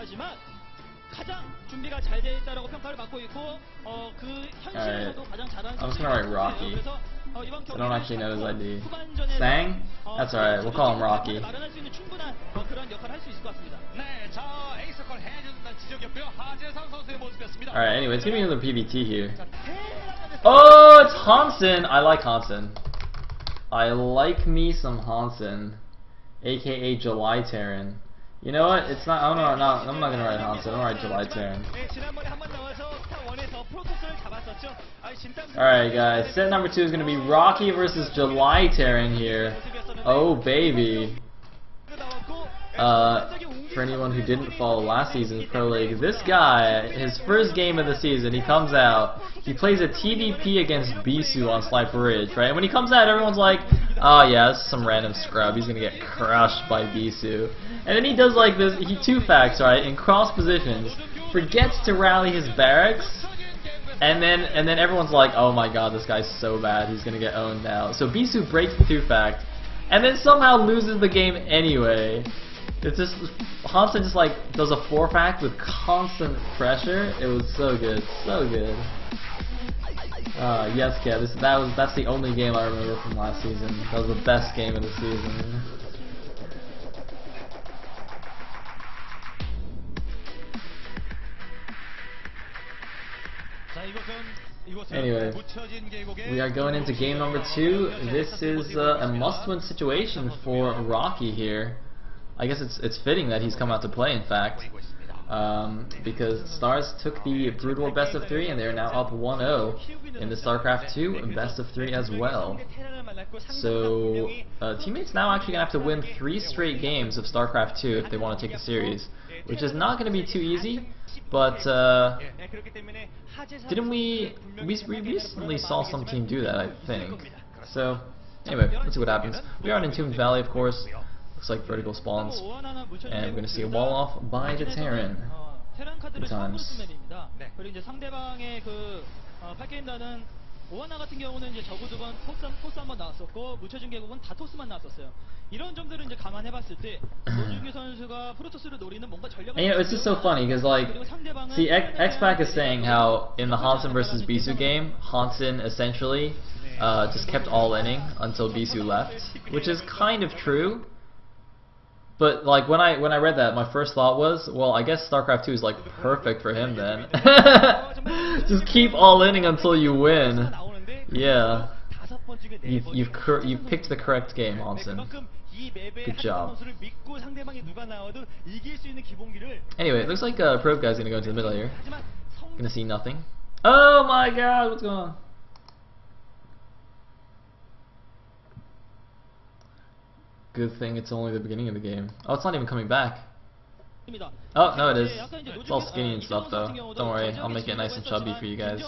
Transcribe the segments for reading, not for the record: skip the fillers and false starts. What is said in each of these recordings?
못하지만 가장 준비가 잘 돼 있다라고 평가를 받고 있고 그 현실에서도 가장 잘하는 I'm just gonna write Rocky. 그래서 이번 I don't actually know his ID. 후반전에 Sang? That's alright, we'll call him Rocky. 마련할 수 있는 충분한 그런 역할을 할 수 있을 것 같습니다. 네, 자 에이스걸 해준다는 지적이었고요. 하재상 선수의 모습이었습니다. Alright, anyway, it's gonna be another PBT here. Oh, it's Hansen! I like Hansen. I like me some Hansen, aka July Terran. You know what? It's not. I'm not gonna write Hansen. I'm gonna write July Terran. Alright, guys. Set number 2 is gonna be Rocky versus July Terran here. Oh baby. For anyone who didn't follow last season's Pro League, this guy, his first game of the season, he comes out, he plays a TVP against Bisu on Sniper Ridge, right? And when he comes out, everyone's like, oh yeah, this is some random scrub, he's gonna get crushed by Bisu. And then he does like this, he two-facts, right, in cross positions, forgets to rally his barracks, and then everyone's like, oh my god, this guy's so bad, he's gonna get owned now. So Bisu breaks the two-fact, and then somehow loses the game anyway. It's just, Hansen just like does a 4-fact with constant pressure. It was so good, so good. Yes, Kev, that's the only game I remember from last season. That was the best game of the season. Anyway, we are going into game number 2. This is a must-win situation for Rocky here. I guess it's fitting that he's come out to play, in fact, because Stars took the Brood War best of 3 and they're now up 1-0 in the StarCraft 2 best of 3 as well. So teammates now actually gonna have to win 3 straight games of StarCraft 2 if they want to take a series, which is not gonna be too easy. But didn't we recently saw some team do that, I think. So anyway, let's see what happens. We are in Entombed Valley, of course. Looks like vertical spawns, and we're going to see a wall off by the Terran. Good times. 오하나 같은 경우는 이제 저구 두 번 토스 한 번 나왔었고 묻혀준 계곡은 다 토스만 나왔었어요. 이런 점들을 이제 감안해봤을 때 노준규 선수가 프로토스를 노리는 뭔가 전략을. And you know, it's just so funny because like, see, X-Pac is saying how in the Hansen versus Bisu game, Hansen essentially just kept all inning until Bisu left, which is kind of true. But like when I read that, my first thought was, well, I guess StarCraft 2 is like perfect for him then. Just keep all inning until you win. Yeah, you've picked the correct game, Hansen. Good job. Anyway, it looks like Probe Guy's gonna go into the middle here. Gonna see nothing. Oh my God, what's going on? Good thing it's only the beginning of the game. Oh, it's not even coming back. Oh, no it is. It's all skinny and stuff though. Don't worry, I'll make it nice and chubby for you guys.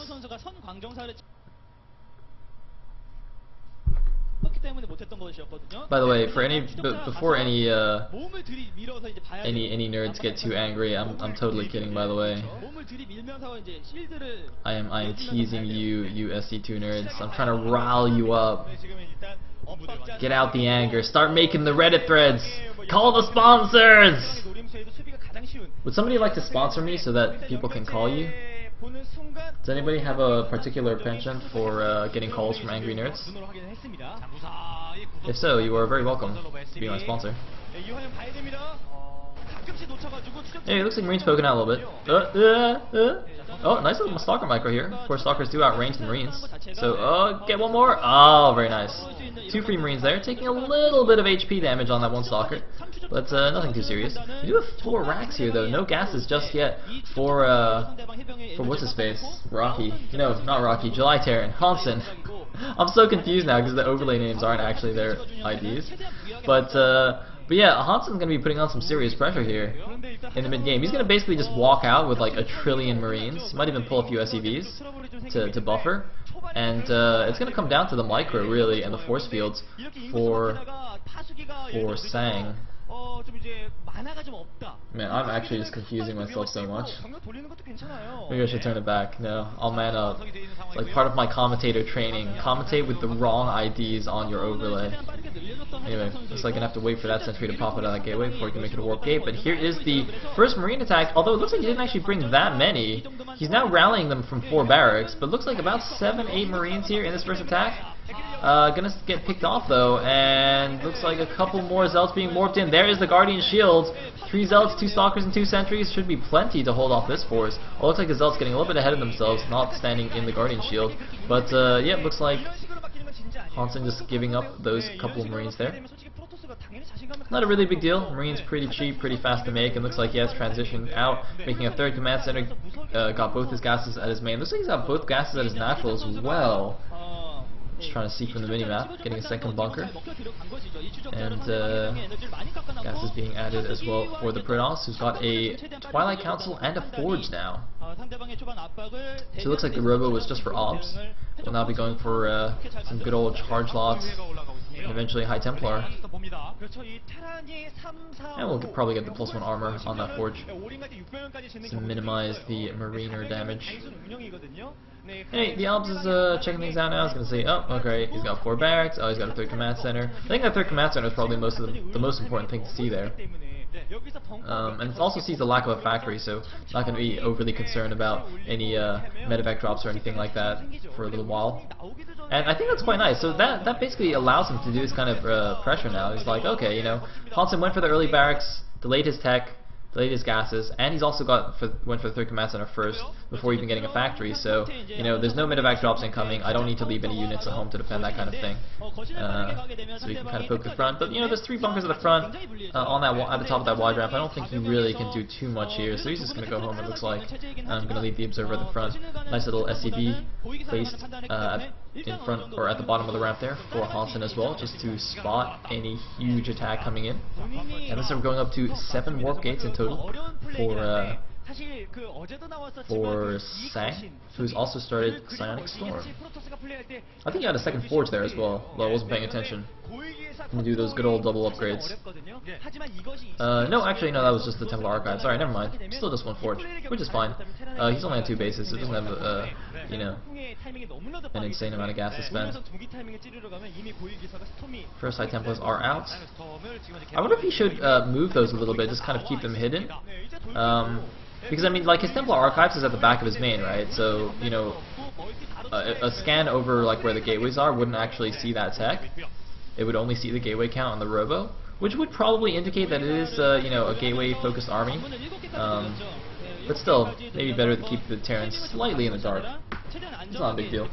By the way, for before any nerds get too angry, I'm totally kidding, by the way. I am teasing you SC2 nerds. I'm trying to rile you up. Get out the anger. Start making the Reddit threads. Call the sponsors! Would somebody like to sponsor me so that people can call you? Does anybody have a particular penchant for getting calls from angry nerds? If so, you are very welcome to be my sponsor. Hey, it looks like Marine's poking out a little bit. Oh, nice little Stalker micro here. Of course, Stalkers do outrange the Marines. So, get one more. Oh, very nice. 2 free Marines there, taking a little bit of HP damage on that one Stalker, but nothing too serious. We do have 4 racks here, though. No gases just yet for what's his face? Rocky. No, not Rocky. July Terran. Hansen. I'm so confused now because the overlay names aren't actually their IDs. But yeah, Hansen's going to be putting on some serious pressure here in the mid-game. He's going to basically just walk out with like a trillion Marines. Might even pull a few SEVs to buffer. And it's going to come down to the micro, really, and the force fields for Sang. 좀 이제 만화가 좀 없다. Man, I'm actually just confusing myself so much. 경력 돌리는 것도 괜찮아요. Maybe I should turn it back. No, I'll man up. It's like part of my commentator training. Commentate with the wrong IDs on your overlay. Anyway, looks like I'm gonna have to wait for that sentry to pop out of that gateway before he can make it a warp gate. But here is the first Marine attack. Although it looks like he didn't actually bring that many. He's now rallying them from 4 barracks, but looks like about 7-8 Marines here in this first attack. Gonna get picked off though, and looks like a couple more Zealots being morphed in. There is the Guardian Shield. 3 Zealots, 2 Stalkers, and 2 Sentries should be plenty to hold off this force. Well, looks like the Zealots getting a little bit ahead of themselves, not standing in the Guardian Shield. But yeah, looks like Hansen just giving up those couple of Marines there. Not a really big deal. Marine's pretty cheap, pretty fast to make, and looks like he has transitioned out, making a 3rd command center. Got both his gases at his main. Looks like he's got both gases at his natural as well. Just trying to see from the minimap, getting a 2nd bunker. And gas is being added as well for the Protoss, who's got a Twilight Council and a Forge now. So it looks like the Robo was just for Ops. We'll now be going for some good old charge lots, and eventually High Templar. And we'll probably get the +1 armor on that Forge to minimize the Mariner damage. Hey, the Alps is checking things out now. He's gonna say, oh, okay, he's got 4 barracks. Oh, he's got a 3rd command center. I think that 3rd command center is probably the most important thing to see there. And it also sees the lack of a factory, so not going to be overly concerned about any medevac drops or anything like that for a little while. And I think that's quite nice. So that basically allows him to do this kind of pressure now. He's like, okay, you know, Hansen went for the early barracks, delayed his tech, delayed his gases, and he's also went for the 3rd command center first before even getting a factory. So, you know, there's no medevac drops incoming. I don't need to leave any units at home to defend that kind of thing. So he can kind of poke the front. But, you know, there's 3 bunkers at the front at the top of that wide ramp. I don't think he really can do too much here. So he's just going to go home, it looks like. I'm going to leave the observer at the front. Nice little SCV placed in front or at the bottom of the ramp there for Hansen as well, just to spot any huge attack coming in. And this is going up to 7 warp gates in total for Sang, who's also started Psionic Storm. I think he had a 2nd Forge there as well, though I wasn't paying attention. And do those good old double upgrades. No, actually, no, that was just the Templar Archive. Sorry, never mind. Still just 1 Forge, which is fine. He's only on 2 bases, so it doesn't have, you know, an insane amount of gas to spend. First High Templars are out. I wonder if he should move those a little bit, just kind of keep them hidden. Because, I mean, like, his Templar Archives is at the back of his main, right? So, you know, a scan over, like, where the gateways are wouldn't actually see that tech. It would only see the gateway count on the Robo, which would probably indicate that it is, you know, a gateway-focused army. But still, maybe better to keep the Terrans slightly in the dark. It's not a big deal.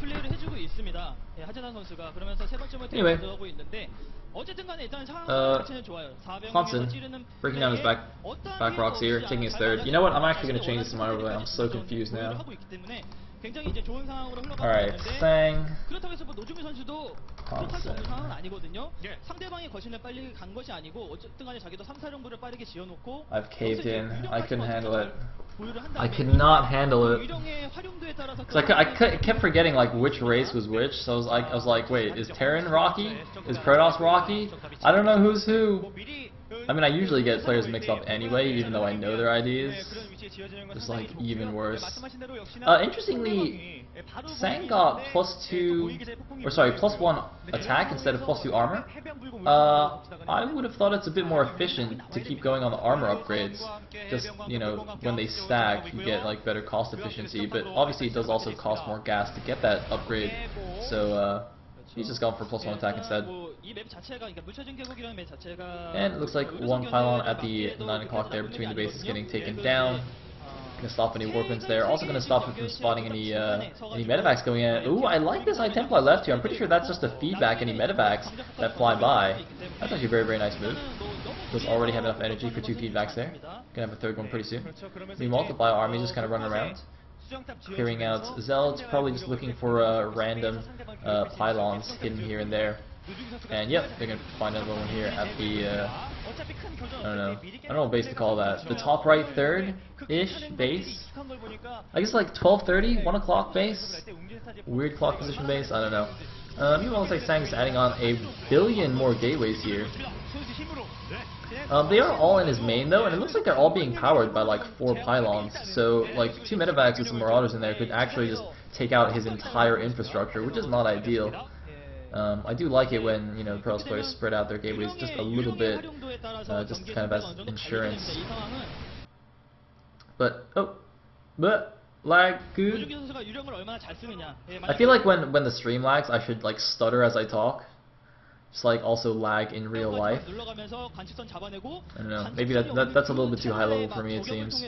Anyway, Hansen breaking down his back rocks here, taking his 3rd. You know what? I'm actually going to change this to my overlay. I'm so confused now. Alright, Sang. I've caved in. I couldn't handle it. I could not handle it. Cause I kept forgetting like which race was which, so I was like, wait, is Terran Rocky? Is Protoss Rocky? I don't know who's who. I mean, I usually get players mixed up anyway, even though I know their IDs. It's like even worse. Interestingly, Sang got +1 attack instead of +2 armor. I would have thought it's a bit more efficient to keep going on the armor upgrades. Just, you know, when they stack, you get like better cost efficiency, but obviously it does also cost more gas to get that upgrade. So he's just gone for +1 attack instead. And it looks like 1 pylon at the 9 o'clock there between the bases getting taken down. Gonna stop any warpins there. Also gonna stop him from spotting any medevacs going in. Ooh, I like this High Templar left here. I'm pretty sure that's just to feedback any medevacs that fly by. That's actually a very, very nice move. Does already have enough energy for 2 feedbacks there. Gonna have a 3rd one pretty soon. Meanwhile, the bio army just kind of running around, clearing out Zealots, probably just looking for random pylons hidden here and there. And yep, they're gonna find another one here at the I don't know what base to call that. The top right 3rd-ish base. I guess like 12:30, 1 o'clock base. Weird clock position base. I don't know. Meanwhile, looks like Sang is adding on a billion more gateways here. They are all in his main though, and it looks like they're all being powered by like 4 pylons. So like 2 medevacs with some marauders in there could actually just take out his entire infrastructure, which is not ideal. I do like it when, you know, Pearls players spread out their gateways just a little bit, just kind of as insurance. But lag good. I feel like when the stream lags, I should like stutter as I talk. Just like also lag in real life. I don't know, maybe that's a little bit too high level for me, it seems.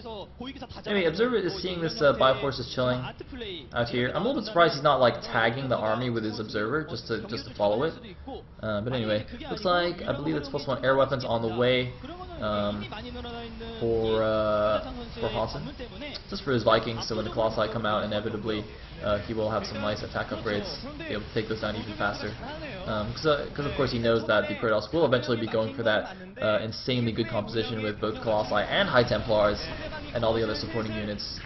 Anyway, Observer is seeing this Bioforce is chilling out here. I'm a little bit surprised he's not like tagging the army with his Observer just to follow it. But anyway, looks like I believe it's +1 air weapons on the way for Hansen, just for his Vikings. So when the Colossi come out, inevitably he will have some nice attack upgrades, be able to take those down even faster. Because of course he knows that the Protoss will eventually be going for that insanely good composition with both Colossi and High Templars and all the other supporting units.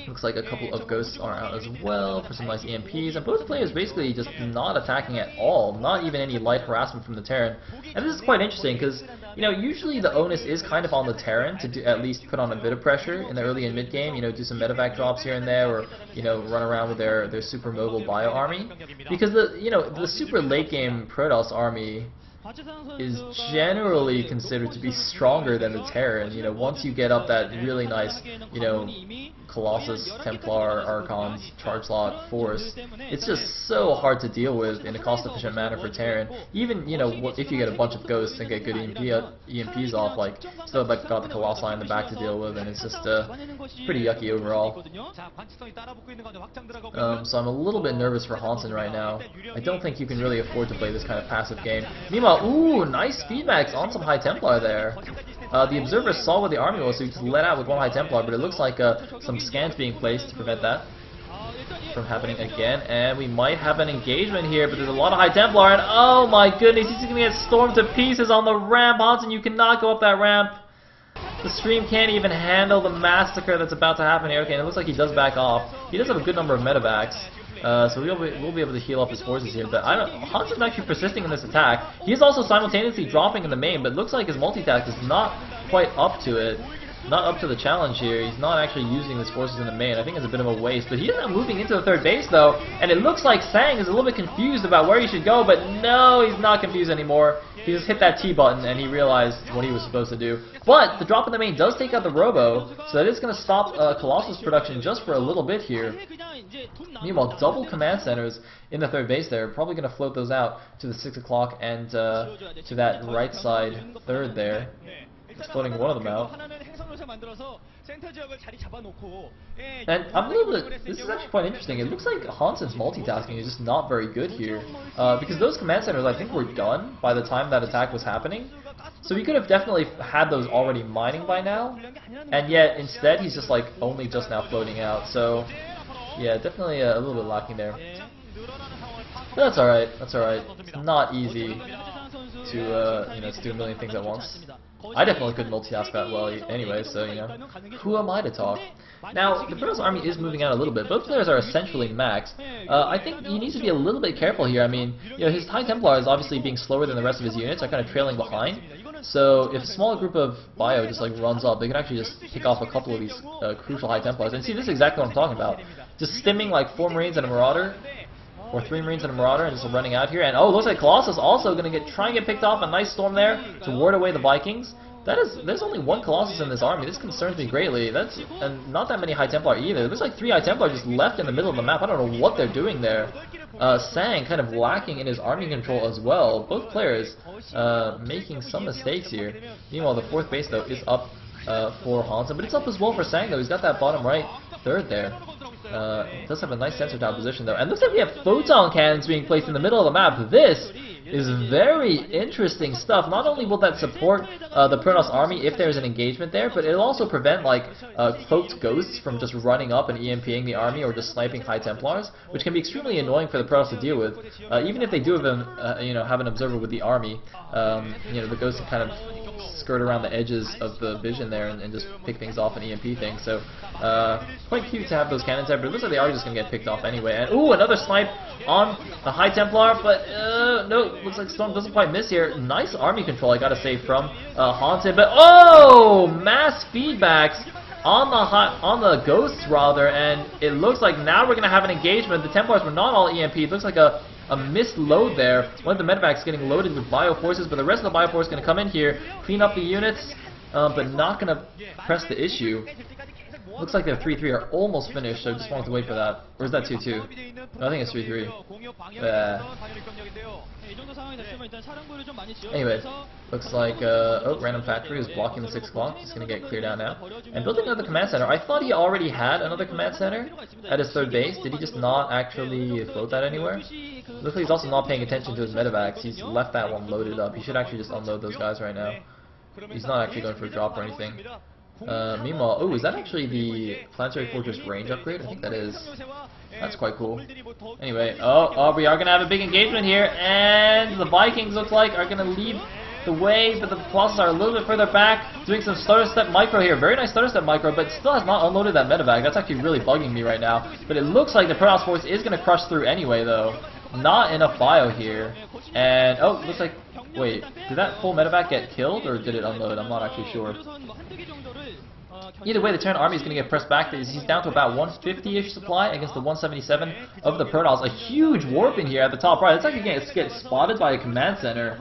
Looks like a couple of Ghosts are out as well for some nice EMPs, and both players basically just not attacking at all, not even any light harassment from the Terran. And this is quite interesting because, you know, usually the onus is kind of on the Terran to at least put on a bit of pressure in the early and mid game, you know, do some medevac drops here and there, or, you know, run around with their super mobile bio army, because the super late game Protoss army is generally considered to be stronger than the Terran. You know, once you get up that really nice, you know, Colossus, Templar, Archons, Charge Lot, Force, it's just so hard to deal with in a cost-efficient manner for Terran. Even, you know, if you get a bunch of Ghosts and get good EMPs off, like, still like got the Colossi in the back to deal with, and it's just pretty yucky overall. So I'm a little bit nervous for Hansen right now. I don't think you can really afford to play this kind of passive game. Meanwhile, ooh, nice speedbacks on some High Templar there. The Observer saw where the army was, so he just let out with 1 High Templar, but it looks like some scans being placed to prevent that from happening again, and we might have an engagement here, but there's a lot of High Templar, and oh my goodness, he's going to get stormed to pieces on the ramp. Hansen, you cannot go up that ramp. The stream can't even handle the massacre that's about to happen here. Okay, and it looks like he does back off. He does have a good number of medevacs. So we'll be able to heal up his forces here, but Hansen's actually persisting in this attack. He's also simultaneously dropping in the main, but it looks like his multitask is not quite up to it. Not up to the challenge here. He's not actually using his forces in the main. I think it's a bit of a waste, but he is now moving into the third base though, and it looks like Sang is a little bit confused about where he should go, but no, he's not confused anymore. He just hit that T button and he realized what he was supposed to do. But the drop in the main does take out the Robo, so that is going to stop Colossus production just for a little bit here. Meanwhile, double command centers in the third base there, probably going to float those out to the 6 o'clock and to that right side third there. It's floating one of them out. And I'm a little bit, this is actually quite interesting. It looks like Hansen's multitasking is just not very good here. Because those command centers I think were done by the time that attack was happening. So he could have definitely had those already mining by now. And yet instead he's just like only just now floating out. So yeah, definitely a little bit lacking there. But that's alright, that's alright. It's not easy to you know, to do a million things at once. I definitely couldn't multitask that well anyway, so, you know, who am I to talk? Now, the Protoss army is moving out a little bit. Both players are essentially maxed. I think he needs to be a little bit careful here. I mean, you know, his High Templar is obviously being slower than the rest of his units, are kind of trailing behind. So if a small group of Bio just like runs up, they can actually just pick off a couple of these crucial High Templars. And see, this is exactly what I'm talking about. Just stimming like 4 Marines and a Marauder, or 3 Marines and a Marauder, and just running out here. And oh, looks like Colossus also going to try and get picked off. A nice storm there to ward away the Vikings. There's only 1 Colossus in this army. This concerns me greatly. And not that many High Templar either. There's like 3 High Templar just left in the middle of the map. I don't know what they're doing there. Sang kind of lacking in his army control as well. Both players making some mistakes here. Meanwhile, the 4th base though is up for Hansen, but it's up as well for Sang though. He's got that bottom right third there. Does have a nice sensor tower position though, and looks like we have photon cannons being placed in the middle of the map. This is very interesting stuff. Not only will that support the Protoss army if there's an engagement there, but it'll also prevent like cloaked ghosts from just running up and EMPing the army or just sniping High Templars, which can be extremely annoying for the Protoss to deal with. Even if they do have you know, have an observer with the army, you know, the ghosts can kind of skirt around the edges of the vision there and just pick things off an EMP thing. So quite cute to have those cannons there, but it looks like they are just going to get picked off anyway. And ooh, another snipe on the High Templar, but no, looks like Storm doesn't quite miss here. Nice army control, I gotta say, from Haunted, but oh, mass feedbacks on the ghosts rather, and it looks like now we're gonna have an engagement. The Templars were not all EMP. It looks like a missed load there. One of the medevacs getting loaded with bio forces, but the rest of the bio force is gonna come in here, clean up the units, but not gonna press the issue. Looks like their 3-3 are almost finished, so I just wanted to wait for that. Or is that 2-2? I think it's 3-3. Anyway, looks like, oh, Random Factory is blocking the 6 o'clock. He's going to get cleared out now. And building another command center. I thought he already had another command center at his third base. Did he just not actually float that anywhere? Looks like he's also not paying attention to his medevacs. He's left that one loaded up. He should actually just unload those guys right now. He's not actually going for a drop or anything. Meanwhile, oh, is that actually the Planetary Fortress range upgrade? I think that is. That's quite cool. Anyway, we are going to have a big engagement here, and the Vikings look like are going to lead the way, but the Colossus are a little bit further back, doing some stutter step micro here. Very nice stutter step micro, but still has not unloaded that medevac. That's actually really bugging me right now. But it looks like the Protoss Force is going to crush through anyway, though. Not enough bio here. And, oh, looks like, wait, did that full medevac get killed, or did it unload? I'm not actually sure. Either way, the Terran army is going to get pressed back. He's down to about 150-ish supply against the 177 of the Protoss. A huge warp in here at the top right. It's actually going to get spotted by a command center.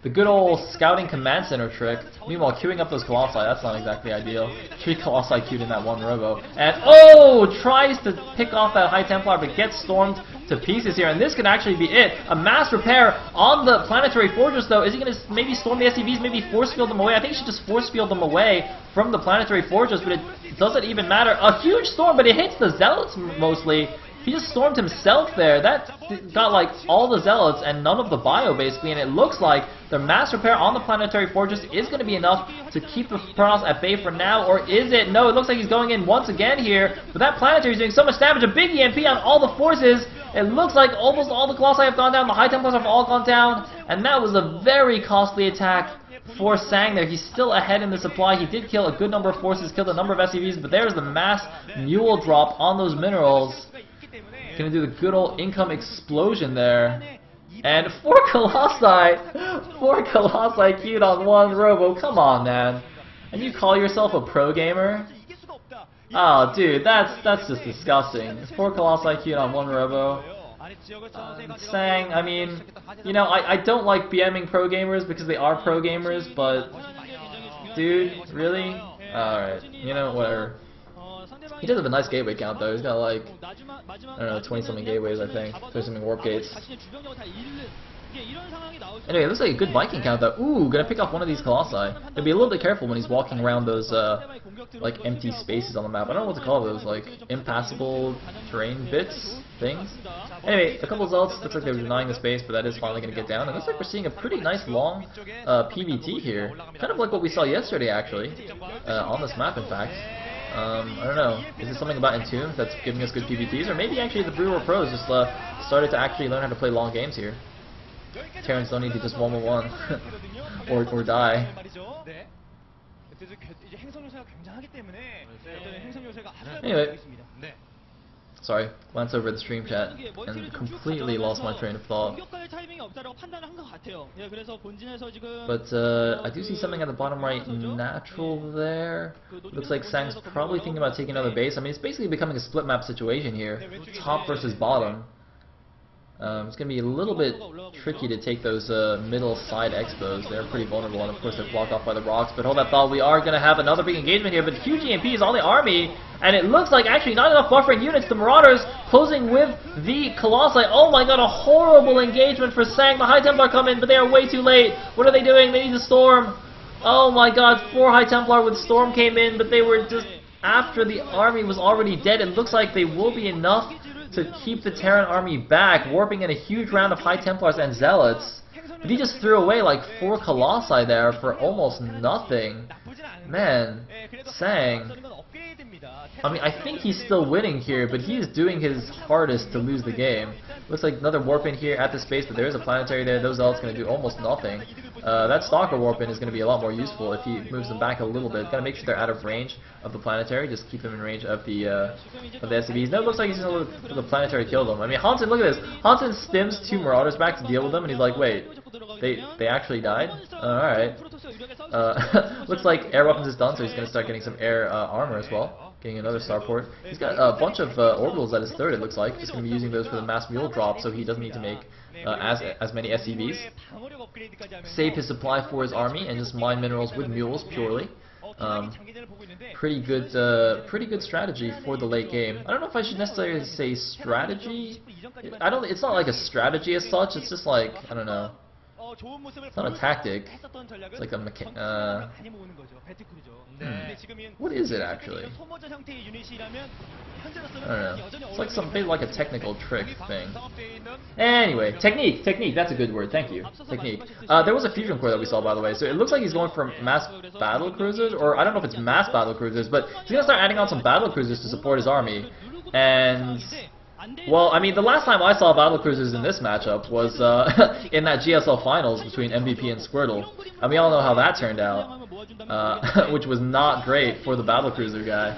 The good old scouting command center trick. Meanwhile, queuing up those Colossi, that's not exactly ideal. 3 Colossi queued in that one robo. And, oh, tries to pick off that High Templar, but gets stormed to pieces here. And this could actually be it. A mass repair on the Planetary Fortress, though. Is he going to maybe storm the SCVs, maybe force field them away? I think he should just force field them away from the Planetary Fortress, but it doesn't even matter. A huge storm, but it hits the Zealots mostly. He just stormed himself there. That got like all the Zealots and none of the bio basically, and it looks like the mass repair on the Planetary Fortress is going to be enough to keep the Protoss at bay for now, or is it? No, it looks like he's going in once again here, but that Planetary is doing so much damage. A big EMP on all the forces. It looks like almost all the Colossi have gone down, the High Templars have all gone down, and that was a very costly attack for Sang there. He's still ahead in the supply. He did kill a good number of forces, killed a number of SCVs, but there's the mass mule drop on those minerals. Gonna do the good old income explosion there. And 4 Colossi queued on one robo. Come on, man. And you call yourself a pro gamer? Oh, dude, that's just disgusting. 4 Colossi queued on one robo. Sang, I mean, you know, I don't like BMing pro gamers because they are pro gamers, but dude, really? Alright, you know, whatever. He does have a nice gateway count though. He's got like, I don't know, 20-something gateways, I think. 30-something warp gates. Anyway, it looks like a good Viking count though. Ooh, gonna pick off one of these Colossi. Gotta be a little bit careful when he's walking around those, like, empty spaces on the map. I don't know what to call those, like, impassable terrain bits? Things? Anyway, a couple of Zealots, looks like they were denying the space, but that is finally gonna get down. And it looks like we're seeing a pretty nice long, PVT here. Kind of like what we saw yesterday, actually. On this map, in fact. I don't know. Is it something about Entomb that's giving us good PVTs? Or maybe actually the Brewer Pros just started to actually learn how to play long games here. Terrans don't need to just 1-1 or die. Anyway, sorry, glanced over the stream chat and completely lost my train of thought. But I do see something at the bottom right, natural there. Looks like Sang's probably thinking about taking another base. I mean, it's basically becoming a split map situation here, top versus bottom. It's going to be a little bit tricky to take those middle side expos. They're pretty vulnerable, and of course they're blocked off by the rocks. But hold that thought, we are going to have another big engagement here, but huge EMPs on the army, and it looks like actually not enough buffering units. The Marauders closing with the Colossi. Oh my god, a horrible engagement for Sang. The High Templar come in, but they are way too late. What are they doing? They need to storm. Oh my god, 4 High Templar with Storm came in, but they were just, after the army was already dead. It looks like they will be enough to keep the Terran army back, warping in a huge round of High Templars and Zealots. But he just threw away like 4 Colossi there for almost nothing. Man, Sang. I mean, I think he's still winning here, but he is doing his hardest to lose the game. Looks like another warp in here at the space, but there is a planetary there. Those Zealots going to do almost nothing. that Stalker Warpin is going to be a lot more useful if he moves them back a little bit. Got to make sure they're out of range of the planetary. Just keep them in range of the SCVs. No, it looks like he's going to let the planetary kill them. I mean, Hansen, look at this. Hansen stims 2 Marauders back to deal with them, and he's like, wait, they actually died? Alright. Looks like air weapons is done, so he's going to start getting some air armor as well. Getting another starport. He's got a bunch of orbitals at his third, it looks like. Just going to be using those for the mass mule drop, so he doesn't need to make as many SCVs. Save his supply for his army and just mine minerals with mules purely. Pretty good strategy for the late game. I don't know if I should necessarily say strategy. It's not like a strategy as such. It's just like, I don't know. It's not a tactic. It's like a What is it actually? I don't know. It's like maybe like a technical trick thing. Anyway, technique. That's a good word. Thank you. Technique. There was a fusion core that we saw, by the way. So it looks like he's going for mass battle cruisers, or I don't know if it's mass battle cruisers, but he's gonna start adding on some battle cruisers to support his army. And well, I mean, the last time I saw battlecruisers in this matchup was in that GSL finals between MVP and Squirtle, and we all know how that turned out, which was not great for the battlecruiser guy.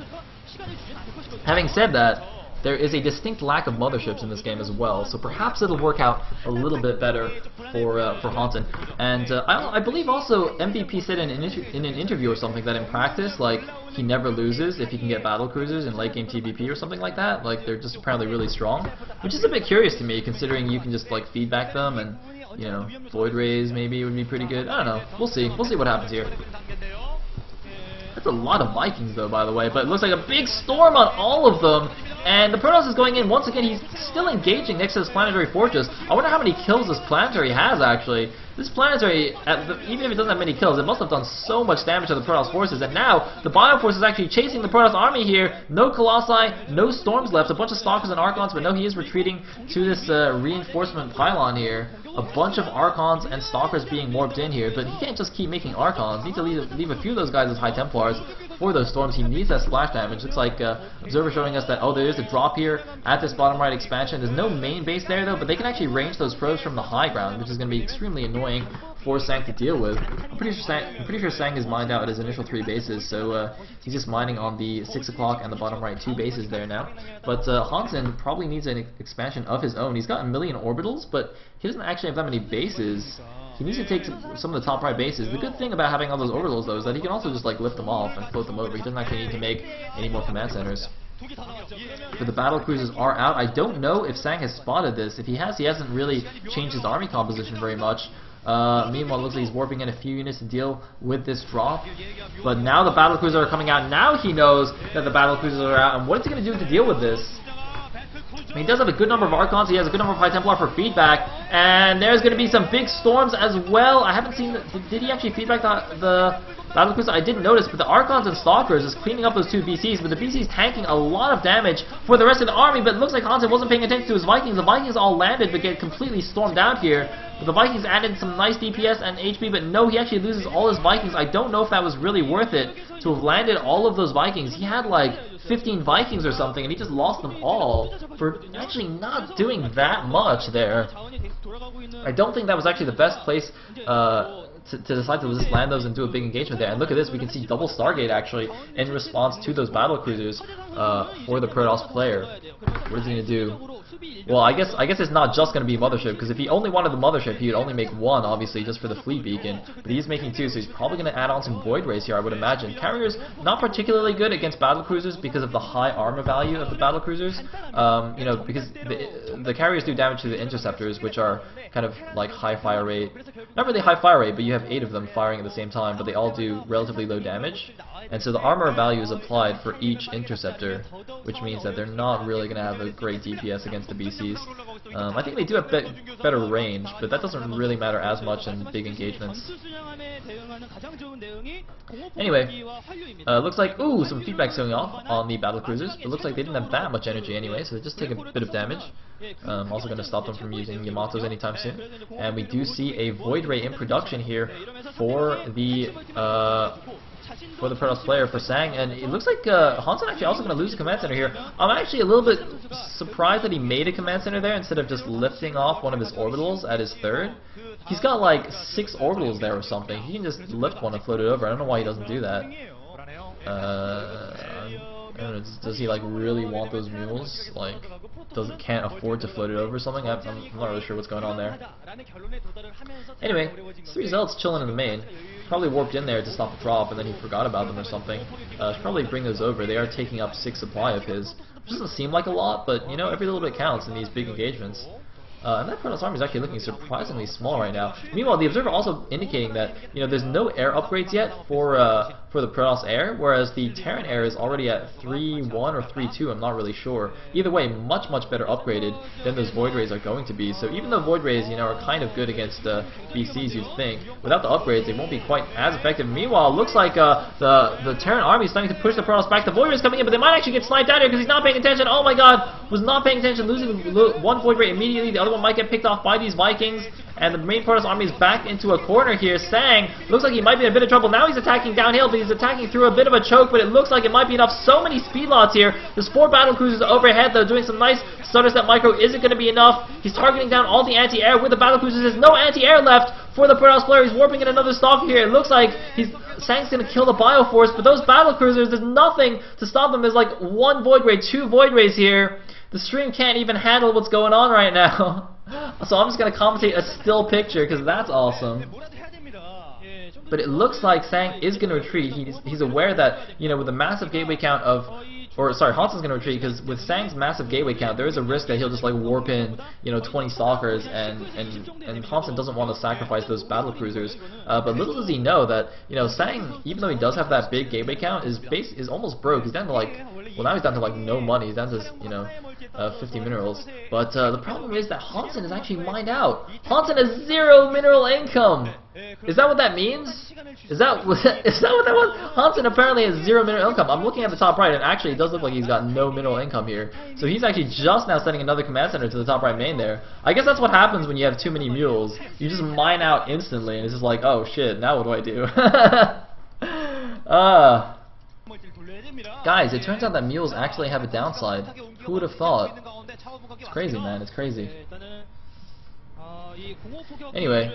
Having said that, there is a distinct lack of motherships in this game as well, so perhaps it'll work out a little bit better for Hansen. And I believe also MVP said in an interview or something that in practice, like, he never loses if he can get battlecruisers in late game TVP or something like that. Like, they're just apparently really strong, which is a bit curious to me, considering you can just like feedback them, and you know, Void Rays maybe would be pretty good. I don't know. We'll see what happens here. That's a lot of Vikings though, by the way, but it looks like a big storm on all of them. And the Protoss is going in. Once again, he's still engaging next to this planetary fortress. I wonder how many kills this planetary has, actually. This planetary, even if it doesn't have many kills, it must have done so much damage to the Protoss forces. And now, the Bio Force is actually chasing the Protoss army here. No Colossi, no Storms left. A bunch of Stalkers and Archons, but no, he is retreating to this reinforcement pylon here. A bunch of Archons and Stalkers being warped in here, but he can't just keep making Archons. He needs to leave a few of those guys as High Templars for those storms. He needs that splash damage. Looks like Observer showing us that, oh, there is a drop here at this bottom right expansion. There's no main base there, though, but they can actually range those probes from the high ground, which is going to be extremely annoying for Sang to deal with. I'm pretty sure Sang is mined out at his initial 3 bases, so he's just mining on the 6 o'clock and the bottom right 2 bases there now. But Hansen probably needs an expansion of his own. He's got a million orbitals, but he doesn't actually have that many bases. He needs to take some of the top right bases. The good thing about having all those orbitals, though, is that he can also just like lift them off and float them over. He doesn't actually need to make any more command centers. But the battle cruisers are out. I don't know if Sang has spotted this. If he has, he hasn't really changed his army composition very much. Meanwhile, it looks like he's warping in a few units to deal with this drop. But now the battle cruisers are coming out. Now he knows that the battle cruisers are out. And what is he going to do to deal with this? I mean, he does have a good number of Archons. He has a good number of High Templar for feedback. And there's going to be some big storms as well. I haven't seen... Did he actually feedback the battle cruiser? I didn't notice, but the Archons and Stalkers is cleaning up those 2 BCs, but the BC's tanking a lot of damage for the rest of the army, but it looks like Hansen wasn't paying attention to his Vikings. The Vikings all landed, but get completely stormed out here. But the Vikings added some nice DPS and HP, but no, he actually loses all his Vikings. I don't know if that was really worth it to have landed all of those Vikings. He had like 15 Vikings or something, and he just lost them all for actually not doing that much there. I don't think that was actually the best place to decide to just land those and do a big engagement there. And look at this, we can see double Stargate actually in response to those battle cruisers for the Protoss player. What is he going to do? Well, I guess it's not just going to be Mothership, because if he only wanted the Mothership, he would only make 1, obviously, just for the Fleet Beacon. But he's making 2, so he's probably going to add on some Void Rays here, I would imagine. Carriers, not particularly good against battlecruisers because of the high armor value of the battlecruisers. You know, because the carriers do damage to the interceptors, which are kind of like high fire rate. Not really high fire rate, but you have 8 of them firing at the same time, but they all do relatively low damage. And so the armor value is applied for each interceptor, which means that they're not really going to have a great DPS against the BCs. I think they do have better range, but that doesn't really matter as much in big engagements. Anyway, looks like, ooh, some feedback's going off on the battlecruisers. It looks like they didn't have that much energy anyway, so they just take a bit of damage. Also going to stop them from using Yamatos anytime soon. And we do see a Void Ray in production here for the for the Protoss player for Sang, and it looks like Hansen actually also going to lose a command center here. I'm actually a little bit surprised that he made a command center there instead of just lifting off one of his orbitals at his third. He's got like 6 orbitals there or something. He can just lift one and float it over. I don't know why he doesn't do that. I don't know, does he like really want those mules? Like, can't afford to float it over or something? I'm not really sure what's going on there. Anyway, 3 Zealots chilling in the main. Probably warped in there to stop the drop, and then he forgot about them or something. Should probably bring those over. They are taking up 6 supply of his. Which doesn't seem like a lot, but you know, every little bit counts in these big engagements. And that Protoss army is actually looking surprisingly small right now. Meanwhile, the Observer also indicating that there's no air upgrades yet for the Protoss air, whereas the Terran air is already at 3.1 or 3.2. I'm not really sure. Either way, much better upgraded than those Void Rays are going to be. So even though Void Rays are kind of good against BCs, you'd think, without the upgrades they won't be quite as effective. Meanwhile, it looks like the Terran army is starting to push the Protoss back. The Void Rays coming in, but they might actually get sniped out here because he's not paying attention. Oh my God, was not paying attention, losing one Void Ray immediately. The other one might get picked off by these Vikings, and the main Protoss army is back into a corner here. Sang looks like he might be in a bit of trouble. Now he's attacking downhill, but he's attacking through a bit of a choke, but it looks like it might be enough. So many speed lots here. There's 4 battle cruisers overhead, though, doing some nice stutter step micro. Is it going to be enough? He's targeting down all the anti-air with the battle cruisers. There's no anti-air left for the Protoss player. He's warping in another stalker here. It looks like Sang's going to kill the Bioforce, but those battle cruisers, there's nothing to stop them. There's like 1 Void Ray, 2 Void Rays here. The stream can't even handle what's going on right now. So I'm just going to commentate a still picture because that's awesome. But it looks like Sang is going to retreat. He's aware that, with the massive gateway count of... Or, sorry, Hansen's going to retreat because with Sang's massive gateway count, there is a risk that he'll just like warp in, 20 stalkers, and Hansen doesn't want to sacrifice those battle cruisers. But little does he know that, Sang, even though he does have that big gateway count, is almost broke. He's down to like, well, now he's down to like no money. He's down to 50 minerals. But the problem is that Hansen is actually mined out. Hansen has 0 mineral income. Is that what that means? Is that what that was? Hansen apparently has 0 mineral income. I'm looking at the top right, and actually it does look like he's got no mineral income here. So he's actually just now sending another command center to the top right main there. I guess that's what happens when you have too many mules. You just mine out instantly, and it's just like, oh shit, now what do I do? Guys, it turns out that mules actually have a downside. Who would have thought? It's crazy, man. It's crazy. Anyway,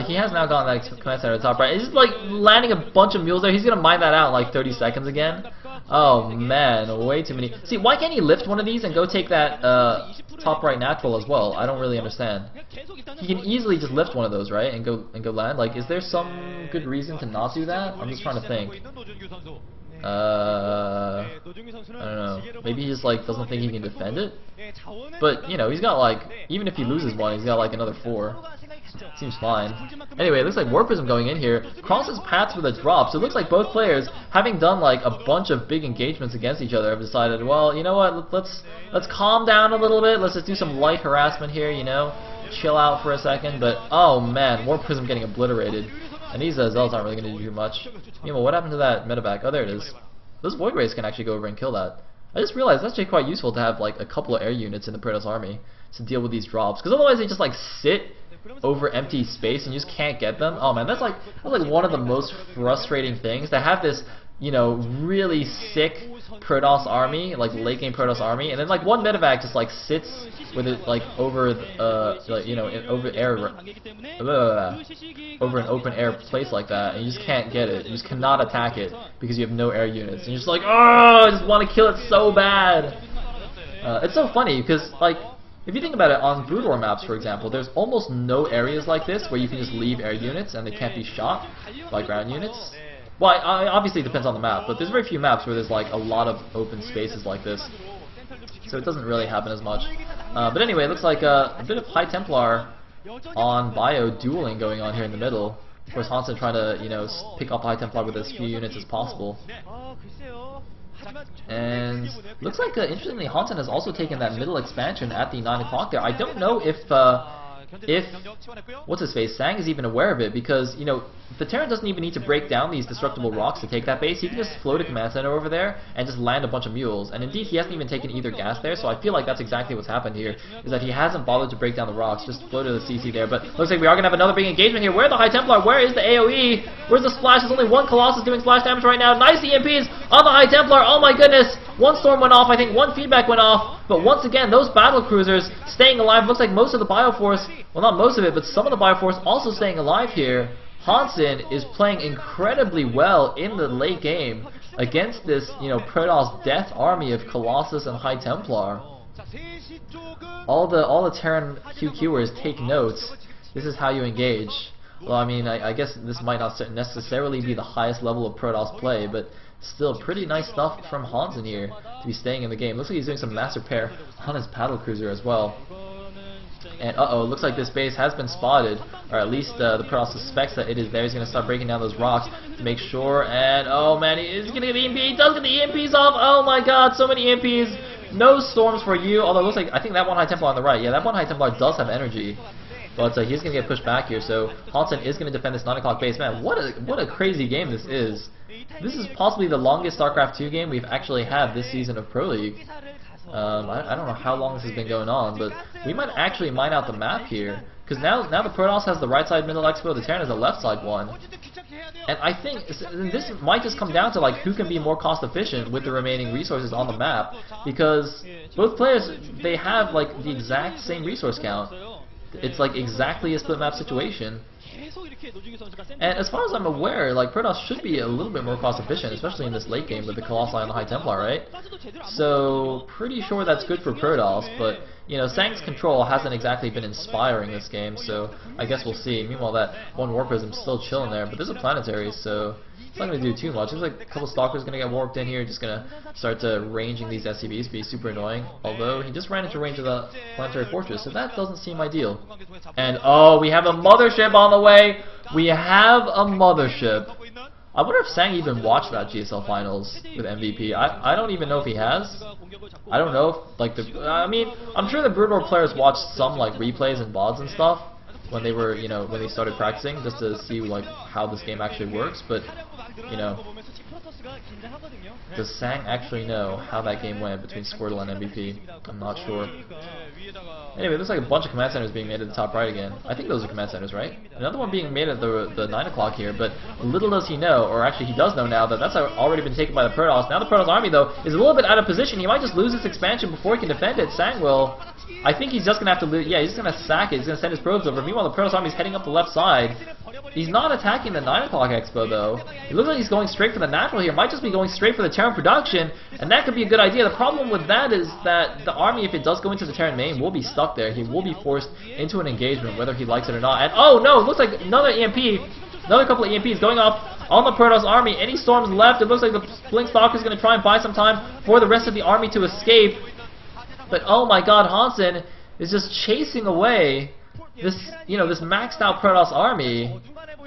he has now gotten that command center at the top right. He's just like landing a bunch of mules there. He's gonna mine that out in like 30 seconds again. Oh man, way too many. See, why can't he lift one of these and go take that top right natural as well? I don't really understand. He can easily just lift one of those, right, and go land. Like, is there some good reason to not do that? I'm just trying to think. I don't know. Maybe he just like doesn't think he can defend it. But he's got like, even if he loses one, he's got like another 4. Seems fine. Anyway, it looks like Warpism going in here crosses paths with a drop. So it looks like both players, having done like a bunch of big engagements against each other, have decided, well, you know what? Let's calm down a little bit. Let's just do some light harassment here. Chill out for a second. But oh man, Warpism getting obliterated. And these Zealots aren't really going to do much. What happened to that medevac? Oh, there it is. Those Void Rays can actually go over and kill that. I just realized that's actually quite useful to have like a couple of air units in the Protoss army to deal with these drops. Because otherwise they just like sit over empty space and you just can't get them. Oh man, that's like one of the most frustrating things, to have this really sick Protoss army, like late game Protoss army, and then like one medevac just like sits with it like over over an open air place like that, and you just can't get it. You just cannot attack it because you have no air units, and you're just like, oh, I just want to kill it so bad. It's so funny because like, if you think about it, on Brood War maps, for example, there's almost no areas like this where you can just leave air units and they can't be shot by ground units. Well, obviously it depends on the map, but there's very few maps where there's like a lot of open spaces like this. So it doesn't really happen as much. But anyway, it looks like a bit of High Templar on Bio dueling going on here in the middle. Of course, Hansen trying to, pick up High Templar with as few units as possible. And looks like, interestingly, Hansen has also taken that middle expansion at the 9 o'clock there. I don't know if if what's his face, Sang is even aware of it, because you know the Terran doesn't even need to break down these destructible rocks to take that base. He can just float a command center over there and just land a bunch of mules. And indeed, he hasn't even taken either gas there. So I feel like that's exactly what's happened here, is that he hasn't bothered to break down the rocks, just floated the CC there. But looks like we are gonna have another big engagement here. Where are the High Templar? Where is the AOE? Where's the splash? There's only one Colossus doing splash damage right now. Nice EMPs on the High Templar. Oh my goodness! One storm went off. I think one feedback went off. But once again, those battle cruisers staying alive. Looks like most of the Bioforce, well, not most of it, but some of the Bioforce also staying alive here. Hansen is playing incredibly well in the late game against this, you know, Protoss death army of Colossus and High Templar. All the Terran QQers take notes. This is how you engage. Well, I mean, I guess this might not necessarily be the highest level of Protoss play, but still pretty nice stuff from Hansen here to be staying in the game. Looks like he's doing some mass repair on his battle cruiser as well. And looks like this base has been spotted, or at least the Protoss suspects that it is there. He's going to start breaking down those rocks to make sure, and oh man, he's going to get the EMP. He does get the EMPs off. Oh my god, so many EMPs. No storms for you, although it looks like, I think that one High Templar on the right, yeah, that one High Templar does have energy. But he's going to get pushed back here, so Hansen is going to defend this 9 o'clock base. Man, what a crazy game this is. This is possibly the longest StarCraft 2 game we've actually had this season of Pro League. I don't know how long this has been going on, but we might actually mine out the map here. Because now the Protoss has the right side middle expo, the Terran has the left side one. And I think this might just come down to like who can be more cost efficient with the remaining resources on the map. Because both players, they have like the exact same resource count. It's like exactly a split map situation. And as far as I'm aware, like Protoss should be a little bit more cost efficient, especially in this late game with the Colossi and the High Templar, right? So pretty sure that's good for Protoss, but you know, Sang's control hasn't exactly been inspiring this game, so I guess we'll see. Meanwhile, that one War Prism's still chilling there, but there's a planetary, so it's not going to do too much. Looks like a couple Stalkers going to get warped in here, just going to start ranging these SCVs, be super annoying. Although, he just ran into range of the Planetary Fortress, so that doesn't seem ideal. And, oh, we have a mothership on the way! We have a mothership. I wonder if Sang even watched that GSL Finals with MVP. I don't even know if he has. I don't know if, like, I mean, I'm sure the Brood War players watched some, like, replays and VODs and stuff when they were, you know, when they started practicing, just to see, like, how this game actually works, but, you know, does Sang actually know how that game went between Squirtle and MVP? I'm not sure. Anyway, it looks like a bunch of command centers being made at the top right again. I think those are command centers, right? Another one being made at the 9 o'clock here, but little does he know, or actually he does know now, that that's already been taken by the Protoss. Now the Protoss army, though, is a little bit out of position. He might just lose this expansion before he can defend it. Sang will. I think he's just going to have to lose. Yeah, he's just going to sack it. He's going to send his probes over. Meanwhile, the Protoss army is heading up the left side. He's not attacking the 9 o'clock expo, though. It looks like he's going straight for the natural here. Might just be going straight for the Terran production, and that could be a good idea. The problem with that is that the army, if it does go into the Terran main, will be stuck there. He will be forced into an engagement, whether he likes it or not. And oh no, it looks like another EMP, another couple of EMPs going off on the Protoss army. Any storms left? It looks like the Blink Stalker is going to try and buy some time for the rest of the army to escape. But oh my god, Hansen is just chasing away this, you know, this maxed out Protoss army.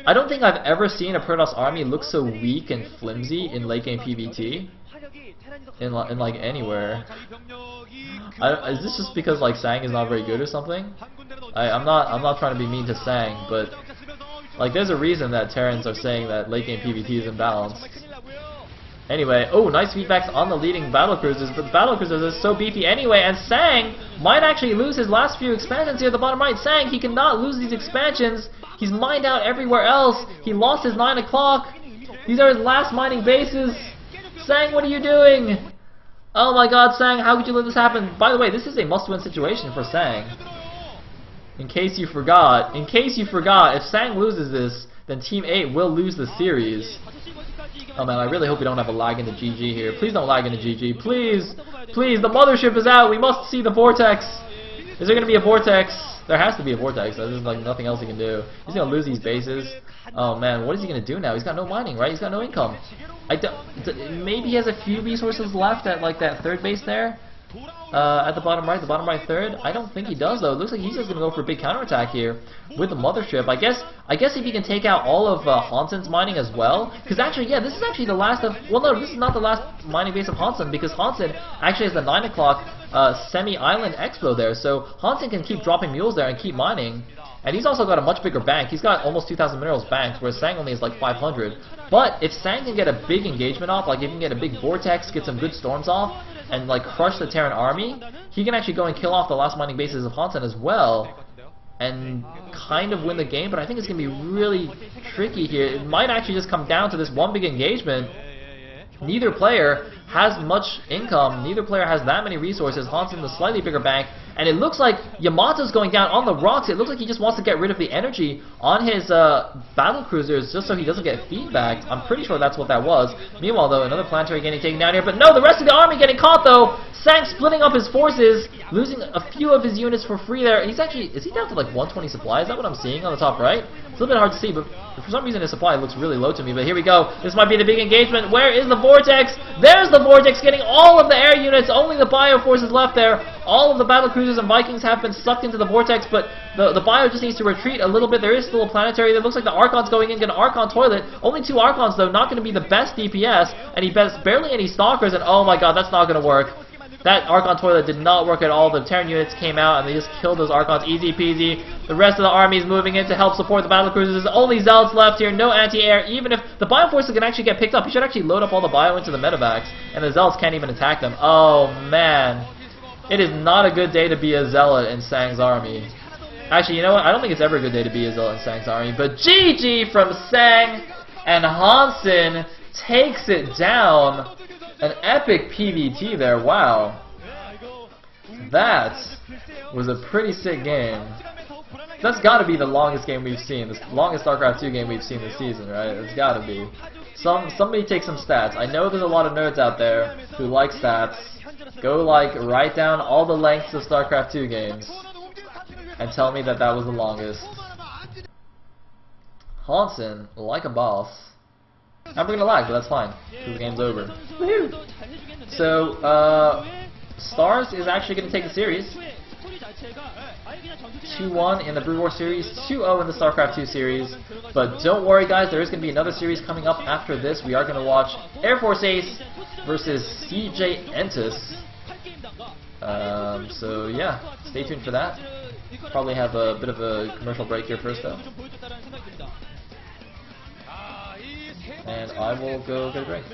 I don't think I've ever seen a Protoss army look so weak and flimsy in late game PvT. In like anywhere. Is this just because like Sang is not very good or something? I'm not trying to be mean to Sang, but like there's a reason that Terrans are saying that late game PvT is imbalanced. Anyway, oh, nice feedbacks on the leading battle cruisers, but the battle cruisers are so beefy anyway, and Sang might actually lose his last few expansions here at the bottom right. Sang, he cannot lose these expansions. He's mined out everywhere else. He lost his 9 o'clock. These are his last mining bases. Sang, what are you doing? Oh my god, Sang, how could you let this happen? By the way, this is a must-win situation for Sang. In case you forgot, if Sang loses this, then Team 8 will lose the series. Oh man, I really hope we don't have a lag into GG here. Please don't lag into GG. Please! Please, the mothership is out! We must see the vortex! Is there going to be a vortex? There has to be a vortex. There's like nothing else he can do. He's going to lose these bases. Oh man, what is he going to do now? He's got no mining, right? He's got no income. Maybe he has a few resources left at like that third base there? at the bottom right third? I don't think he does though. It looks like he's just gonna go for a big counterattack here with the mothership. I guess if he can take out all of Hansen's mining as well, because actually, yeah, this is actually the last of. Well, no, this is not the last mining base of Hansen, because Hansen actually has the 9 o'clock semi-island expo there, so Hansen can keep dropping mules there and keep mining. And he's also got a much bigger bank. He's got almost 2,000 minerals banked, whereas Sang only has like 500. But if Sang can get a big engagement off, like if he can get a big vortex, get some good storms off, and like crush the Terran army, he can actually go and kill off the last mining bases of Hansen as well, and kind of win the game. But I think it's going to be really tricky here. It might actually just come down to this one big engagement. Neither player has much income, neither player has that many resources. Hansen the slightly bigger bank, and it looks like Yamato's going down on the rocks. It looks like he just wants to get rid of the energy on his battle cruisers just so he doesn't get feedback. I'm pretty sure that's what that was. Meanwhile though, another planetary getting taken down here, but no, the rest of the army getting caught though. Sang splitting up his forces, losing a few of his units for free there. He's actually, is he down to like 120 supply? Is that what I'm seeing on the top right? It's a little bit hard to see, but for some reason his supply looks really low to me. But here we go. This might be the big engagement. Where is the vortex? There's the vortex getting all of the air units. Only the bio forces left there. All of the battle cruisers and Vikings have been sucked into the vortex, but the bio just needs to retreat a little bit. There is still a planetary. It looks like the Archon's going in, get an Archon toilet. Only 2 Archons though, not going to be the best DPS, and he has barely any stalkers, and oh my god, that's not going to work. That Archon toilet did not work at all. The Terran units came out and they just killed those Archons easy peasy. The rest of the army is moving in to help support the battle cruisers. There's only Zealots left here, no anti-air. Even if the bio forces can actually get picked up, he should actually load up all the bio into the medevacs, and the Zealots can't even attack them. Oh man, it is not a good day to be a Zealot in Sang's army. Actually, you know what? I don't think it's ever a good day to be a Zealot in Sang's army. But GG from Sang, and Hansen takes it down. An epic PvT there, wow. That was a pretty sick game. That's gotta be the longest game we've seen, the longest StarCraft 2 game we've seen this season, right? It's gotta be. Somebody take some stats. I know there's a lot of nerds out there who like stats. Go write down all the lengths of StarCraft 2 games and tell me that that was the longest. Hansen, like a boss. I'm gonna lag, but that's fine, because the game's over. So, Stars is actually gonna take the series. 2-1 in the Brood War series, 2-0 in the StarCraft 2 series. But don't worry guys, there is going to be another series coming up after this. We are going to watch Air Force Ace versus CJ Entis. So yeah, stay tuned for that. Probably have a bit of a commercial break here first though. And I will go get a drink.